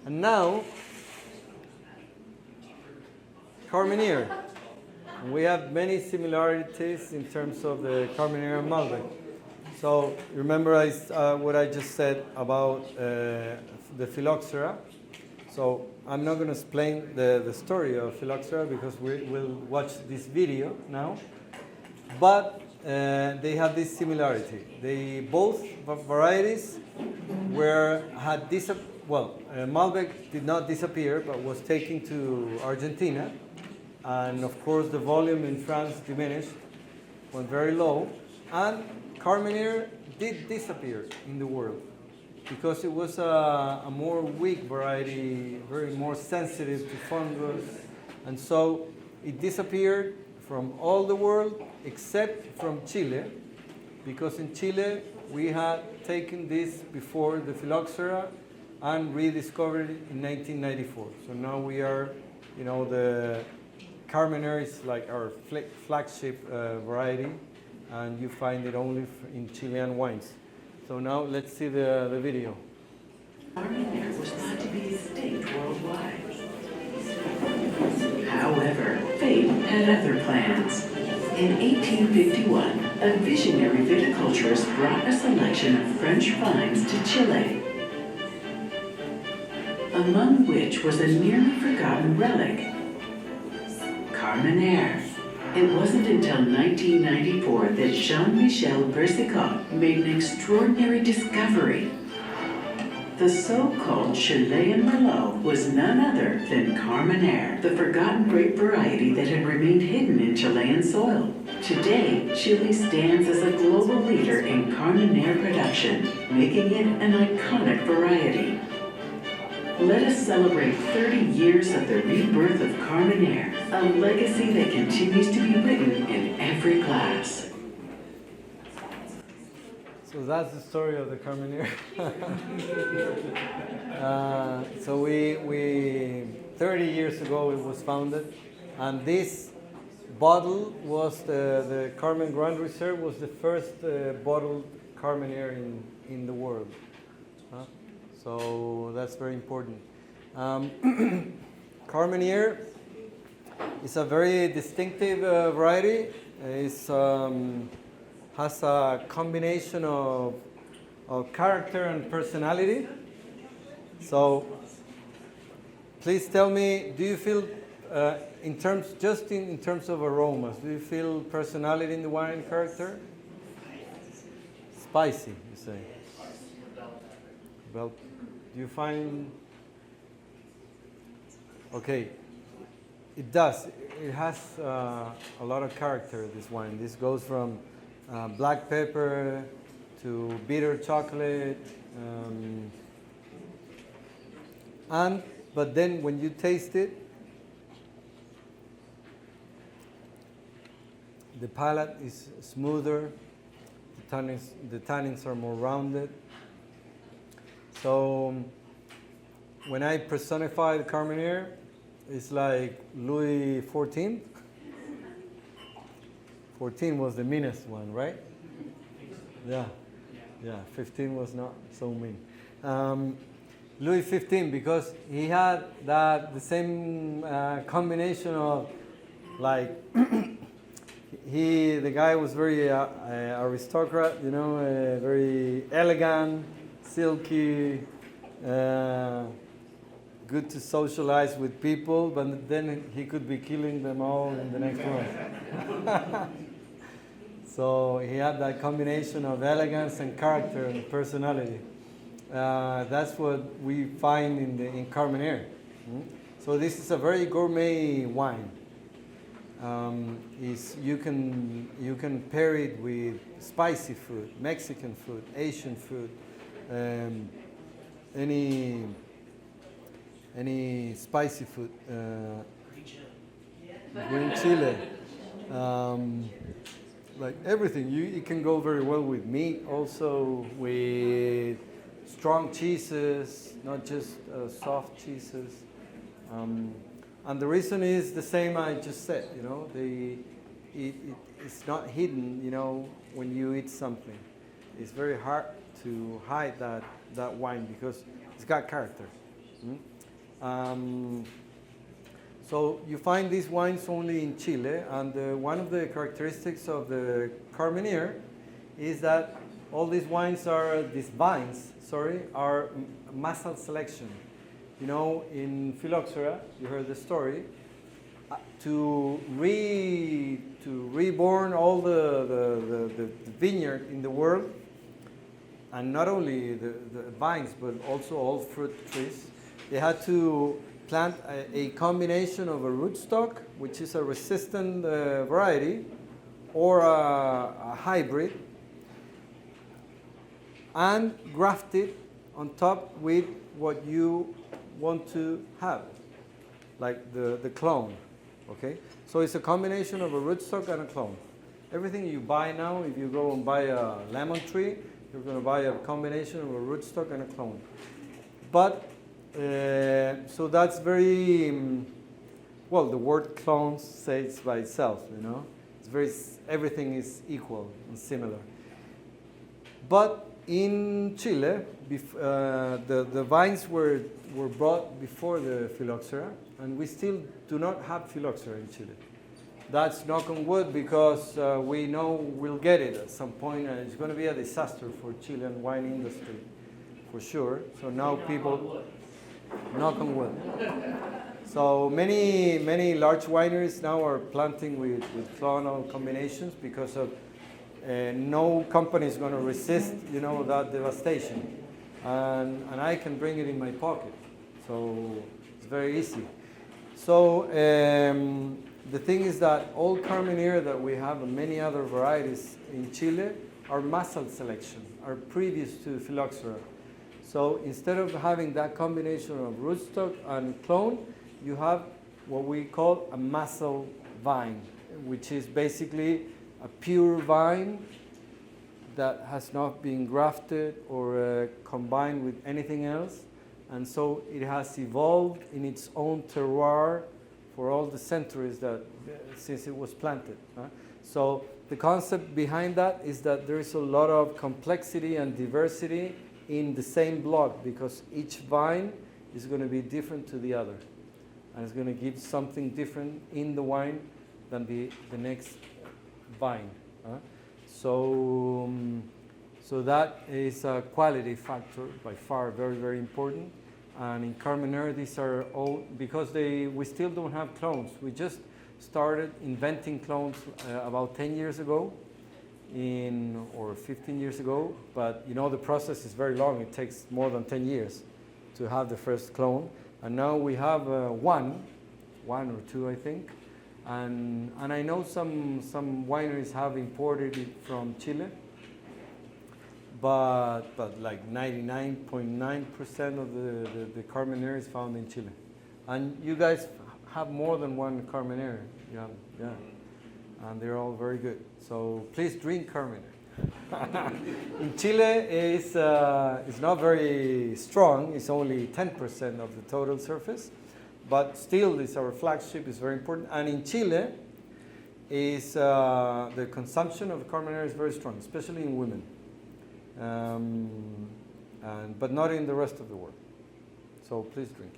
And now, Carmenere. We have many similarities in terms of the Carmenere and Malbec. So remember what I just said about the phylloxera. So I'm not going to explain the story of phylloxera because we'll watch this video now. But they have this similarity. Both varieties Malbec did not disappear, but was taken to Argentina. And of course, the volume in France diminished, went very low. And Carmenere did disappear in the world because it was a more weak variety, very more sensitive to fungus. And so it disappeared from all the world except from Chile, because in Chile we had taken this before the phylloxera and rediscovered it in 1994. So now we are, the Carmenere is like our flagship variety, and you find it only in Chilean wines. So now let's see the video. Carmenere was thought to be extinct worldwide. However, fate had other plans. In 1851, a visionary viticulturist brought a selection of French vines to Chile, among which was a nearly forgotten relic, Carmenere. It wasn't until 1994 that Jean-Michel Persicot made an extraordinary discovery. The so-called Chilean Merlot was none other than Carmenere, the forgotten grape variety that had remained hidden in Chilean soil. Today, Chile stands as a global leader in Carmenere production, making it an iconic variety. Let us celebrate 30 years of the rebirth of Carmenere, a legacy that continues to be written in every glass. So that's the story of the Carmenere. So we 30 years ago it was founded, and this bottle was the Carmen Grand Reserve was the first bottled Carmenere in the world. So that's very important. Carmenere is a very distinctive variety. It's has a combination of character and personality. So please tell me, do you feel in terms of aromas, do you feel personality in the wine, character? Spicy, you say. Well, do you find? Okay, it does. It has a lot of character, this wine. This goes from black pepper to bitter chocolate, but then when you taste it, the palate is smoother, the tannins are more rounded. So when I personify the Carmenere, it's like Louis XIV. 14 was the meanest one, right? Yeah, 15 was not so mean. Louis XV, because he had the same combination of like the guy was very aristocrat, very elegant, silky, good to socialize with people, but then he could be killing them all in the next room. So he had that combination of elegance and character and personality. That's what we find in Carmenere. So this is a very gourmet wine. You can pair it with spicy food, Mexican food, Asian food, any spicy food, green chile, like everything. It can go very well with meat, also with strong cheeses, not just soft cheeses. And the reason is the same I just said. It's not hidden. When you eat something, it's very hard to hide that wine because it's got character. So you find these wines only in Chile, and one of the characteristics of the Carmenere is that all these wines are, these vines, sorry, are massal selection. You know, in phylloxera, you heard the story, to reborn all the vineyard in the world, and not only the vines, but also all fruit trees, they had to plant a combination of a rootstock, which is a resistant variety, or a hybrid, and graft it on top with what you want to have, like the clone, okay? So it's a combination of a rootstock and a clone. Everything you buy now, if you go and buy a lemon tree, you're going to buy a combination of a rootstock and a clone. But, so that's very, well, the word clone says by itself, you know? It's very, everything is equal and similar. But in Chile, the vines were brought before the phylloxera, and we still do not have phylloxera in Chile. That's knock on wood, because we know we'll get it at some point, and it's going to be a disaster for Chilean wine industry, for sure. So now people, knock on wood. So many large wineries now are planting with clonal combinations, because of no company is going to resist, you know, that devastation, and I can bring it in my pocket, so it's very easy. So the thing is that all Carmenere that we have and many other varieties in Chile are massal selection, are previous to phylloxera. So instead of having that combination of rootstock and clone, you have what we call a massal vine, which is basically a pure vine that has not been grafted or combined with anything else. And so it has evolved in its own terroir for all the centuries that since it was planted. So the concept behind that is that there is a lot of complexity and diversity in the same block, because each vine is going to be different to the other, and it's going to give something different in the wine than the next vine. So that is a quality factor by far, very, very important. And in Carmenere, these are all, because we still don't have clones. We just started inventing clones about 10 years ago, or 15 years ago. But you know, the process is very long. It takes more than 10 years to have the first clone. And now we have one or two, I think. And I know some wineries have imported it from Chile, but like 99.9% of the Carmenere is found in Chile. And you guys have more than one Carmenere, yeah, and they're all very good. So please drink Carmenere. In Chile, it's not very strong. It's only 10% of the total surface. But still, it's our flagship, is very important. And in Chile, the consumption of Carmenere is very strong, especially in women, but not in the rest of the world. So please drink.